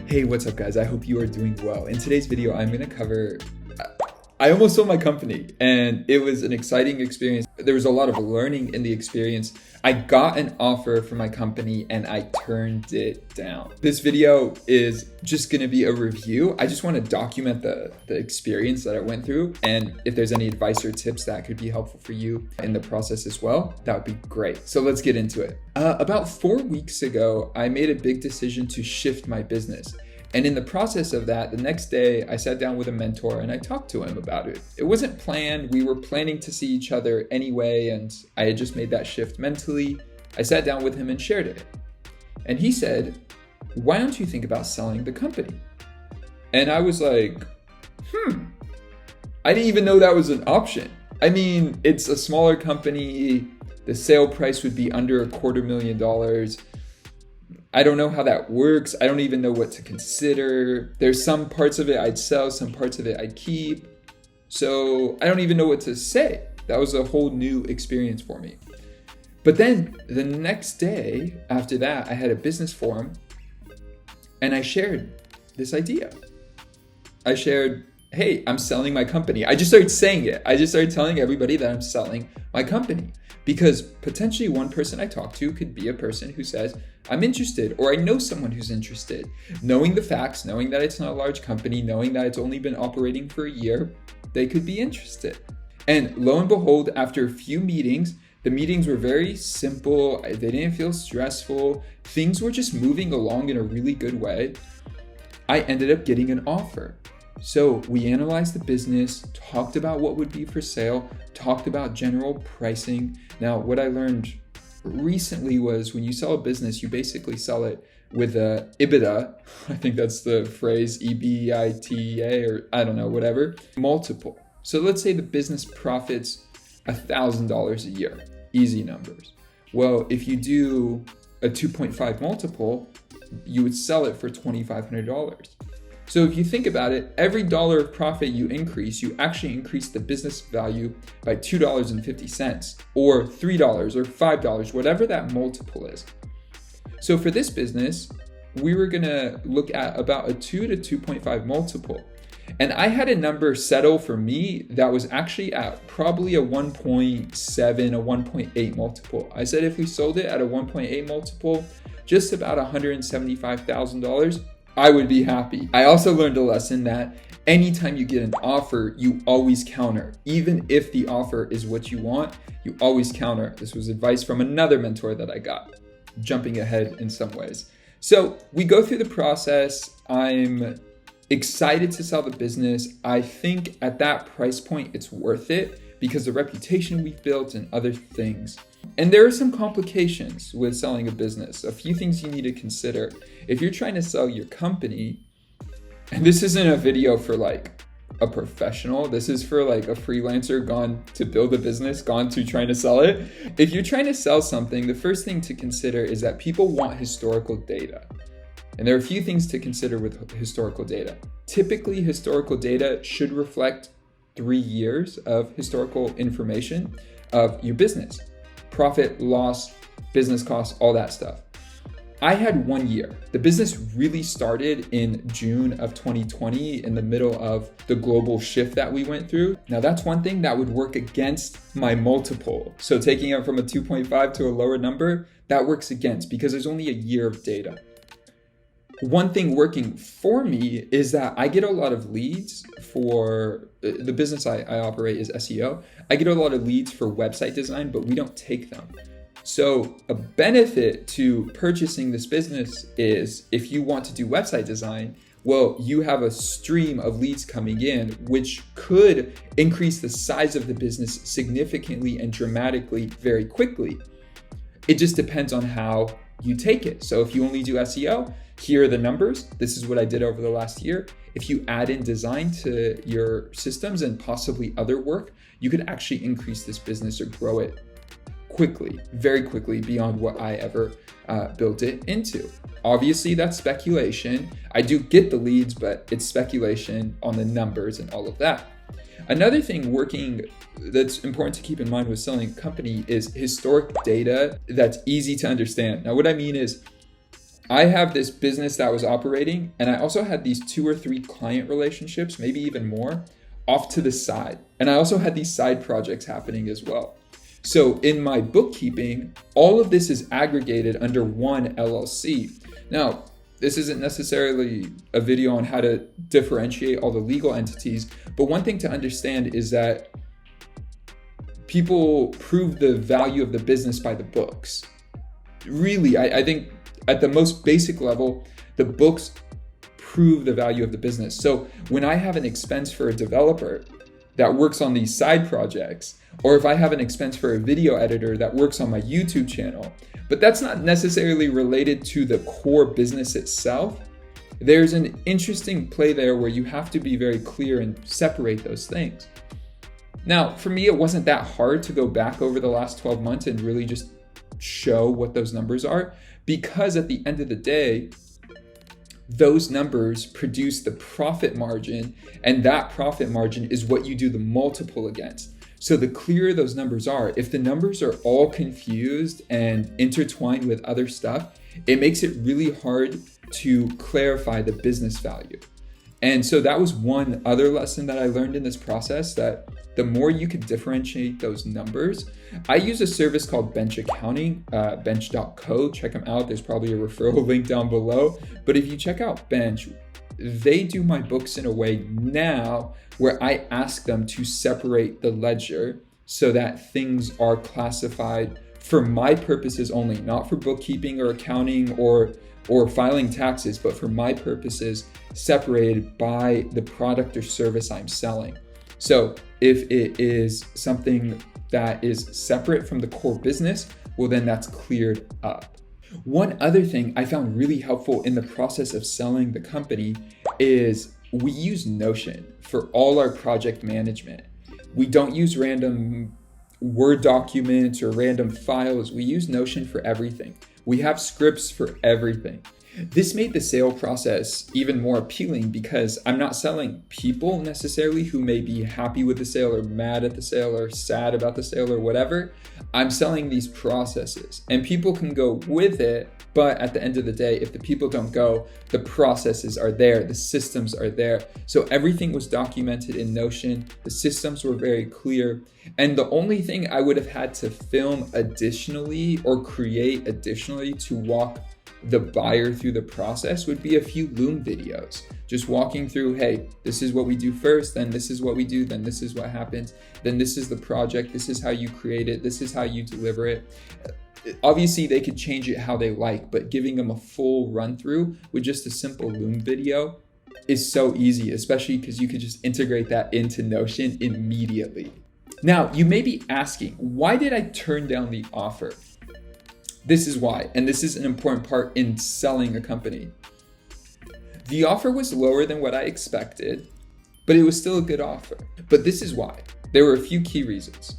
Hey, what's up guys? I hope you are doing well. In today's video, I'm gonna cover, I almost sold my company and it was an exciting experience. There was a lot of learning in the experience. I got an offer for my company and I turned it down. This video is just gonna be a review. I just wanna document the experience that I went through, and if there's any advice or tips that could be helpful for you in the process as well, that would be great. So let's get into it. About 4 weeks ago, I made a big decision to shift my business. And in the process of that, the next day I sat down with a mentor and I talked to him about it. It wasn't planned. We were planning to see each other anyway, and I had just made that shift mentally. I sat down with him and shared it. And he said, "Why don't you think about selling the company?" And I was like, I didn't even know that was an option. I mean, it's a smaller company. The sale price would be under $250,000. I don't know how that works. I don't even know what to consider. There's some parts of it I'd sell, some parts of it I'd keep. So I don't even know what to say. That was a whole new experience for me. But then the next day after that, I had a business forum and I shared this idea. I shared, hey, I'm selling my company. I just started saying it. I just started telling everybody that I'm selling my company, because potentially one person I talk to could be a person who says, I'm interested, or I know someone who's interested. Knowing the facts, knowing that it's not a large company, knowing that it's only been operating for a year, they could be interested. And lo and behold, after a few meetings, the meetings were very simple. They didn't feel stressful. Things were just moving along in a really good way. I ended up getting an offer. So we analyzed the business, talked about what would be for sale, talked about general pricing. Now, what I learned recently was when you sell a business, you basically sell it with a EBITDA. I think that's the phrase, EBITDA, or I don't know, whatever, multiple. So let's say the business profits $1,000 a year, easy numbers. Well, if you do a 2.5 multiple, you would sell it for $2,500. So if you think about it, every dollar of profit you increase, you actually increase the business value by $2.50 or $3 or $5, whatever that multiple is. So for this business, we were gonna look at about a 2 to 2.5 multiple. And I had a number settle for me that was actually at probably a 1.7, a 1.8 multiple. I said if we sold it at a 1.8 multiple, just about $175,000, I would be happy. I also learned a lesson that anytime you get an offer, you always counter. Even if the offer is what you want, you always counter. This was advice from another mentor that I got, jumping ahead in some ways. So we go through the process. I'm excited to sell the business. I think at that price point, it's worth it because the reputation we've built and other things. And there are some complications with selling a business, a few things you need to consider. If you're trying to sell your company, and this isn't a video for like a professional, this is for like a freelancer gone to build a business, gone to trying to sell it. If you're trying to sell something, the first thing to consider is that people want historical data. And there are a few things to consider with historical data. Typically, historical data should reflect 3 years of historical information of your business. Profit, loss, business costs, all that stuff. I had 1 year. The business really started in June of 2020 in the middle of the global shift that we went through. Now that's one thing that would work against my multiple. So taking it from a 2.5 to a lower number, that works against because there's only a year of data. One thing working for me is that I get a lot of leads for the business I operate is SEO. I get a lot of leads for website design, but we don't take them. So a benefit to purchasing this business is if you want to do website design, well, you have a stream of leads coming in, which could increase the size of the business significantly and dramatically very quickly. It just depends on how you take it. So if you only do SEO, here are the numbers. This is what I did over the last year. If you add in design to your systems and possibly other work, you could actually increase this business or grow it quickly, very quickly beyond what I ever built it into. Obviously, that's speculation. I do get the leads, but it's speculation on the numbers and all of that. Another thing that's important to keep in mind with selling a company is historic data that's easy to understand. Now, what I mean is I have this business that was operating, and I also had these 2 or 3 client relationships, maybe even more, off to the side. And I also had these side projects happening as well. So in my bookkeeping, all of this is aggregated under one LLC. Now, this isn't necessarily a video on how to differentiate all the legal entities, but one thing to understand is that people prove the value of the business by the books. Really, I think at the most basic level, the books prove the value of the business. So when I have an expense for a developer that works on these side projects, or if I have an expense for a video editor that works on my YouTube channel, but that's not necessarily related to the core business itself, there's an interesting play there where you have to be very clear and separate those things. Now, for me, it wasn't that hard to go back over the last 12 months and really just show what those numbers are, because at the end of the day, those numbers produce the profit margin, and that profit margin is what you do the multiple against. So the clearer those numbers are, if the numbers are all confused and intertwined with other stuff, it makes it really hard to clarify the business value. And so that was one other lesson that I learned in this process, that the more you can differentiate those numbers. I use a service called Bench Accounting, bench.co. Check them out. There's probably a referral link down below. But if you check out Bench, they do my books in a way now where I ask them to separate the ledger so that things are classified for my purposes only, not for bookkeeping or accounting or filing taxes, but for my purposes, separated by the product or service I'm selling. So if it is something that is separate from the core business, well, then that's cleared up. One other thing I found really helpful in the process of selling the company is we use Notion for all our project management. We don't use random Word documents or random files. We use Notion for everything. We have scripts for everything. This made the sale process even more appealing because I'm not selling people necessarily who may be happy with the sale or mad at the sale or sad about the sale or whatever. I'm selling these processes, and people can go with it. But at the end of the day, if the people don't go, the processes are there, the systems are there. So everything was documented in Notion. The systems were very clear. And the only thing I would have had to film additionally or create additionally to walk the buyer through the process would be a few Loom videos, just walking through, hey, this is what we do first, then this is what we do, then this is what happens, then this is the project, this is how you create it, this is how you deliver it. Obviously, they could change it how they like, but giving them a full run through with just a simple Loom video is so easy, especially because you could just integrate that into Notion immediately. Now, you may be asking, why did I turn down the offer? This is why, and this is an important part in selling a company. The offer was lower than what I expected, but it was still a good offer. But this is why. There were a few key reasons.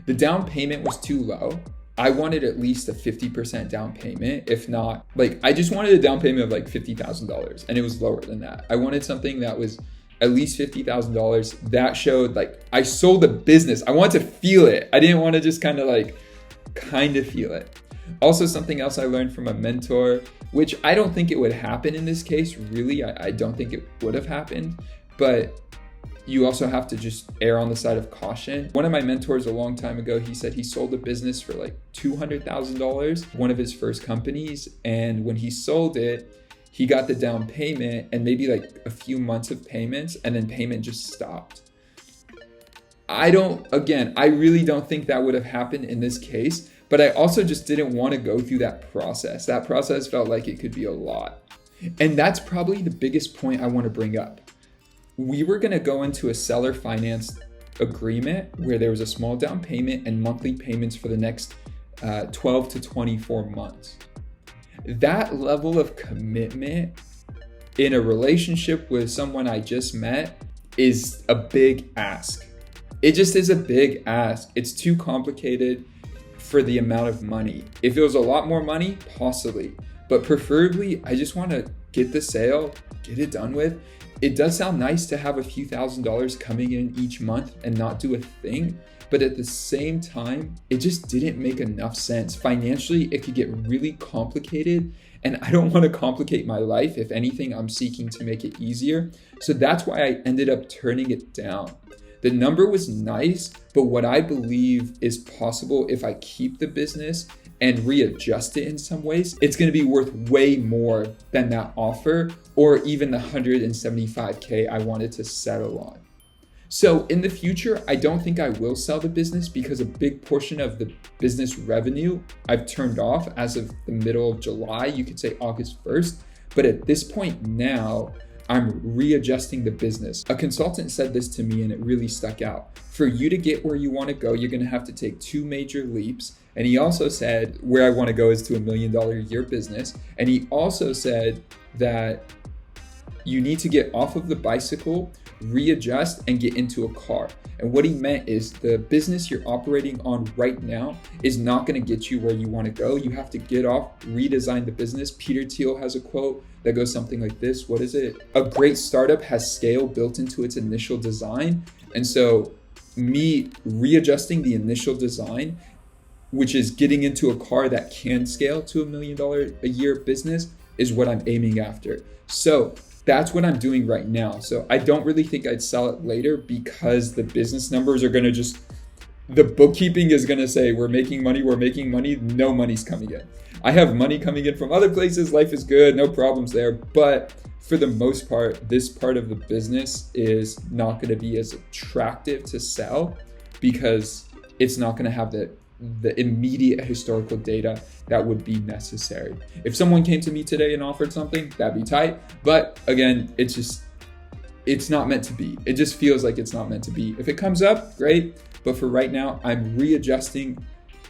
The down payment was too low. I wanted at least a 50% down payment, if not, I just wanted a down payment of $50,000, and it was lower than that. I wanted something that was at least $50,000 that showed I sold a business. I wanted to feel it. I didn't want to just kind of feel it. Also, something else I learned from a mentor, which I don't think it would happen in this case, really. I don't think it would have happened, but you also have to just err on the side of caution. One of my mentors a long time ago, he said he sold a business for $200,000, one of his first companies. And when he sold it, he got the down payment and maybe a few months of payments, and then payment just stopped. I really don't think that would have happened in this case, but I also just didn't want to go through that process. That process felt like it could be a lot. And that's probably the biggest point I want to bring up. We were going to go into a seller finance agreement where there was a small down payment and monthly payments for the next 12 to 24 months. That level of commitment in a relationship with someone I just met is a big ask. It just is a big ask. It's too complicated for the amount of money. If it was a lot more money, possibly. But preferably, I just want to get the sale, get it done with. It does sound nice to have a few $1,000s coming in each month and not do a thing, but at the same time, it just didn't make enough sense. Financially, it could get really complicated, and I don't want to complicate my life. If anything, I'm seeking to make it easier. So that's why I ended up turning it down. The number was nice, but what I believe is possible if I keep the business and readjust it in some ways, it's going to be worth way more than that offer or even the $175K I wanted to settle on. So in the future, I don't think I will sell the business because a big portion of the business revenue I've turned off as of the middle of July, you could say August 1st. But at this point now, I'm readjusting the business. A consultant said this to me and it really stuck out. For you to get where you want to go, you're going to have to take 2 major leaps. And he also said, where I want to go is to $1 million a year business. And he also said that you need to get off of the bicycle, readjust, and get into a car. And what he meant is the business you're operating on right now is not going to get you where you want to go. You have to get off, redesign the business. Peter Thiel has a quote that goes something like this. What is it? A great startup has scale built into its initial design. And so me readjusting the initial design, which is getting into a car that can scale to $1 million a year business, is what I'm aiming after. So that's what I'm doing right now. So I don't really think I'd sell it later because the business numbers are going to the bookkeeping is going to say, we're making money. No money's coming in. I have money coming in from other places. Life is good. No problems there. But for the most part, this part of the business is not going to be as attractive to sell because it's not going to have the immediate historical data that would be necessary. If someone came to me today and offered something, that'd be tight. But again, it's not meant to be. It just feels like it's not meant to be. If it comes up, great. But for right now, I'm readjusting,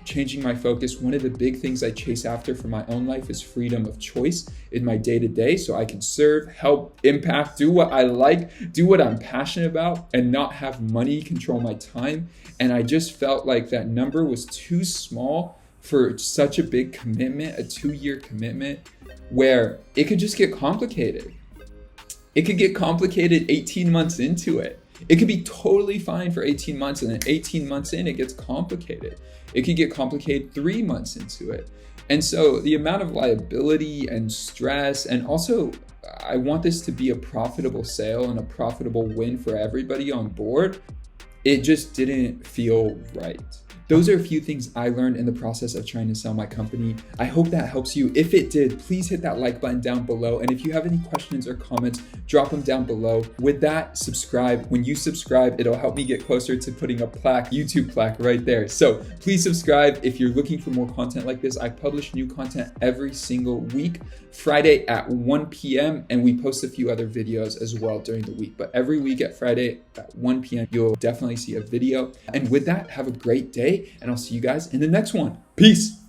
changing my focus. One of the big things I chase after for my own life is freedom of choice in my day-to-day, so I can serve, help, impact, do what I like, do what I'm passionate about, and not have money control my time. And I just felt like that number was too small for such a big commitment, a 2-year commitment, where it could just get complicated. It could get complicated 18 months into it. It could be totally fine for 18 months, and then 18 months in, it gets complicated. It could get complicated 3 months into it. And so the amount of liability and stress, and also I want this to be a profitable sale and a profitable win for everybody on board, it just didn't feel right. Those are a few things I learned in the process of trying to sell my company. I hope that helps you. If it did, please hit that like button down below. And if you have any questions or comments, drop them down below. With that, subscribe. When you subscribe, it'll help me get closer to putting a YouTube plaque right there. So please subscribe if you're looking for more content like this. I publish new content every single week, Friday at 1 p.m. And we post a few other videos as well during the week. But every week at Friday at 1 p.m., you'll definitely see a video. And with that, have a great day. And I'll see you guys in the next one. Peace.